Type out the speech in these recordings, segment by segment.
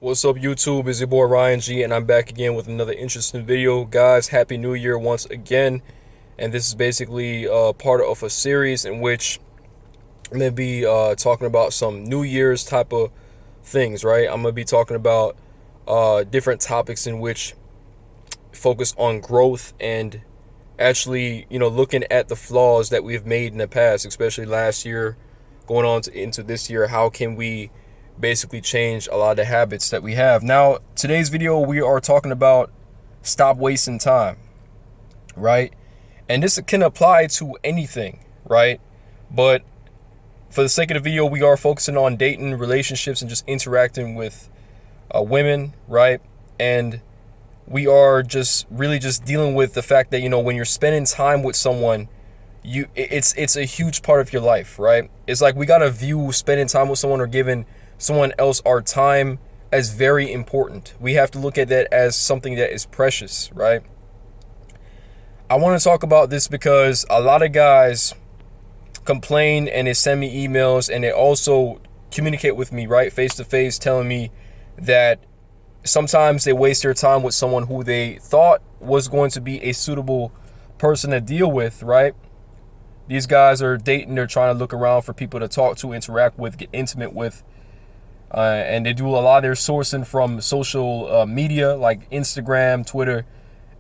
What's up, YouTube? It's your boy Ryan G, and I'm back again with another interesting video. Guys, Happy New Year once again. And this is basically part of a series in which I'm going to be talking about some New Year's type of things, right? I'm going to be talking about different topics in which focus on growth and actually, looking at the flaws that we've made in the past, especially last year, going on into this year. How can we basically change a lot of the habits that we have? Now, today's video, we are talking about stop wasting time, right? And this can apply to anything, right? But for the sake of the video, we are focusing on dating, relationships, and just interacting with women, right? And we are just really just dealing with the fact that, when you're spending time with someone, it's a huge part of your life, right? It's like we got to view spending time with someone or giving someone else our time as very important. We have to look at that as something that is precious, right? I want to talk about this because a lot of guys complain and they send me emails and they also communicate with me, right, face to face, telling me that sometimes they waste their time with someone who they thought was going to be a suitable person to deal with, right? These guys are dating, they're trying to look around for people to talk to, interact with, get intimate with. And they do a lot of their sourcing from social media like Instagram, Twitter,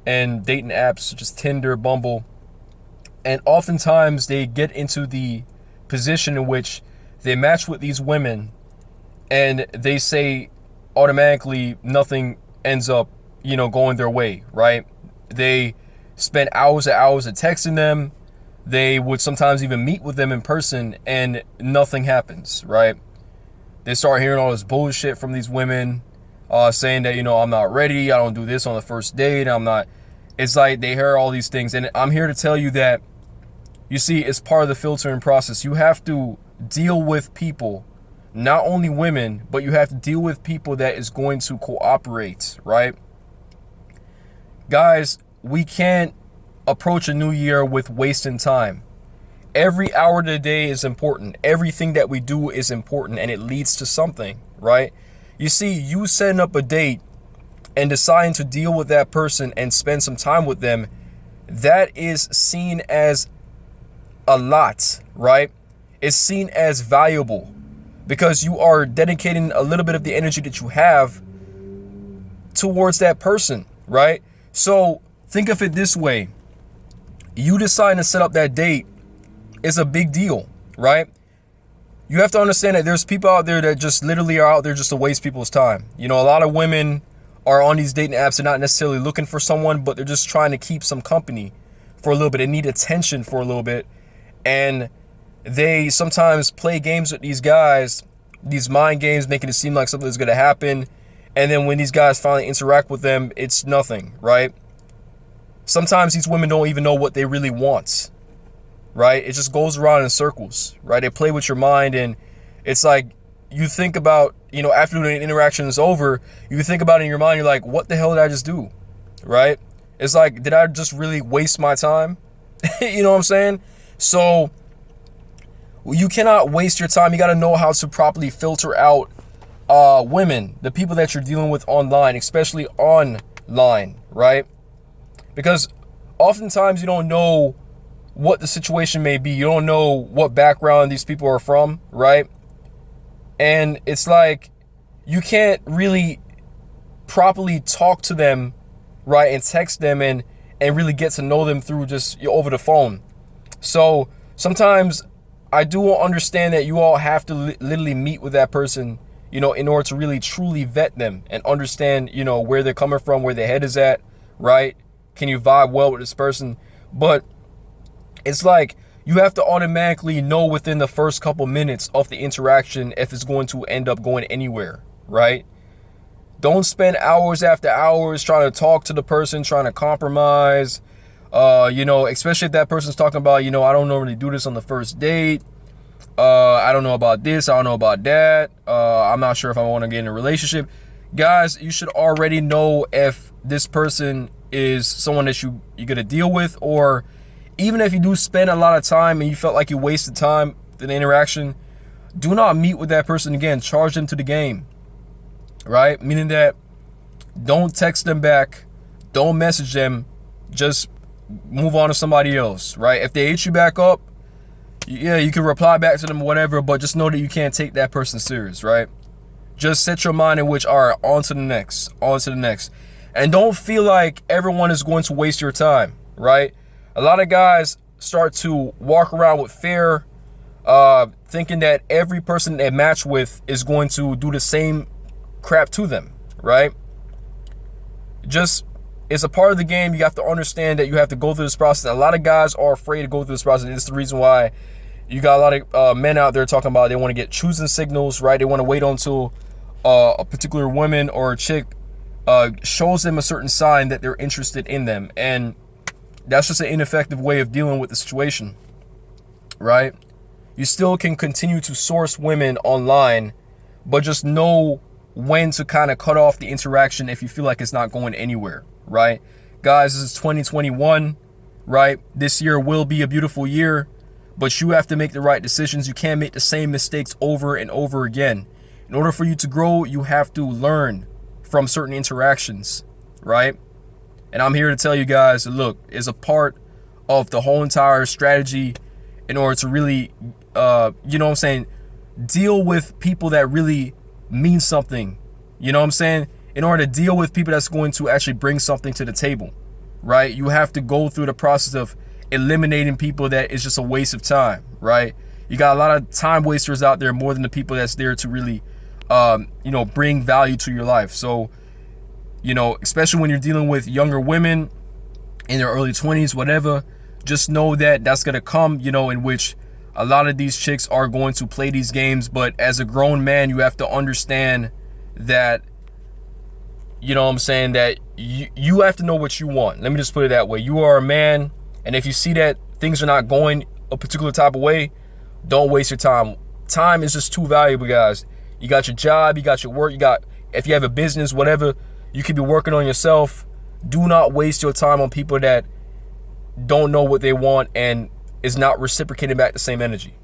and dating apps such as Tinder, Bumble. And oftentimes they get into the position in which they match with these women and they say automatically nothing ends up, going their way, right? They spend hours and hours of texting them. They would sometimes even meet with them in person and nothing happens, right? They start hearing all this bullshit from these women, saying that, I'm not ready. I don't do this on the first date. It's like they hear all these things. And I'm here to tell you that, you see, it's part of the filtering process. You have to deal with people, not only women, but you have to deal with people that is going to cooperate, right? Guys, we can't approach a new year with wasting time. Every hour of the day is important. Everything that we do is important, and it leads to something, right? You see, you setting up a date and deciding to deal with that person and spend some time with them, that is seen as a lot, right? It's seen as valuable because you are dedicating a little bit of the energy that you have towards that person, right? So think of it this way. You deciding to set up that date is a big deal, right? You have to understand that there's people out there that just literally are out there just to waste people's time. A lot of women are on these dating apps. They're not necessarily looking for someone, but they're just trying to keep some company for a little bit. They need attention for a little bit. And they sometimes play games with these guys, these mind games, making it seem like something's going to happen. And then when these guys finally interact with them, it's nothing, right? Sometimes these women don't even know what they really want, right? It just goes around in circles, right? They play with your mind, and it's like you think about, after the interaction is over, you think about it in your mind, you're like, what the hell did I just do, right? It's like, did I just really waste my time? You know what I'm saying? So you cannot waste your time. You got to know how to properly filter out women, the people that you're dealing with online, especially online, right? Because oftentimes you don't know what the situation may be. You don't know what background these people are from, right? And it's like you can't really properly talk to them, right, and text them and really get to know them through just over the phone. So sometimes I do understand that you all have to literally meet with that person, in order to really truly vet them and understand, where they're coming from, where their head is at, right? Can you vibe well with this person? But it's like you have to automatically know within the first couple minutes of the interaction if it's going to end up going anywhere, right? Don't spend hours after hours trying to talk to the person, trying to compromise, especially if that person's talking about, I don't normally do this on the first date. I don't know about this. I don't know about that. I'm not sure if I want to get in a relationship. Guys, you should already know if this person is someone that you're going to deal with, or even if you do spend a lot of time and you felt like you wasted time in the interaction, do not meet with that person again. Charge them to the game. right? Meaning that don't text them back, don't message them, just move on to somebody else, right? If they hit you back up, yeah, you can reply back to them, whatever, but just know that you can't take that person serious, right? Just set your mind in which, all right, on to the next, on to the next. And don't feel like everyone is going to waste your time, right? A lot of guys start to walk around with fear, thinking that every person they match with is going to do the same crap to them, right? Just, it's a part of the game. You have to understand that you have to go through this process. A lot of guys are afraid to go through this process. It's the reason why you got a lot of men out there talking about they want to get choosing signals, right? They want to wait until a particular woman or a chick shows them a certain sign that they're interested in them. And that's just an ineffective way of dealing with the situation, right? You still can continue to source women online, but just know when to kind of cut off the interaction if you feel like it's not going anywhere, right? Guys, this is 2021, right? This year will be a beautiful year, but you have to make the right decisions. You can't make the same mistakes over and over again. In order for you to grow, you have to learn from certain interactions, right? And I'm here to tell you guys, look, it's a part of the whole entire strategy in order to really, you know what I'm saying, deal with people that really mean something. You know what I'm saying? In order to deal with people that's going to actually bring something to the table, right? You have to go through the process of eliminating people that is just a waste of time, right? You got a lot of time wasters out there more than the people that's there to really, you know, bring value to your life. So, you know, especially when you're dealing with younger women in their early 20s, whatever, just know that that's going to come, you know, in which a lot of these chicks are going to play these games. But as a grown man, you have to understand that, you know what I'm saying, that you have to know what you want. Let me just put it that way. You are a man, and if you see that things are not going a particular type of way, don't waste your time. Time is just too valuable, guys. You got your job, you got your work, if you have a business, whatever, you could be working on yourself. Do not waste your time on people that don't know what they want and is not reciprocating back the same energy.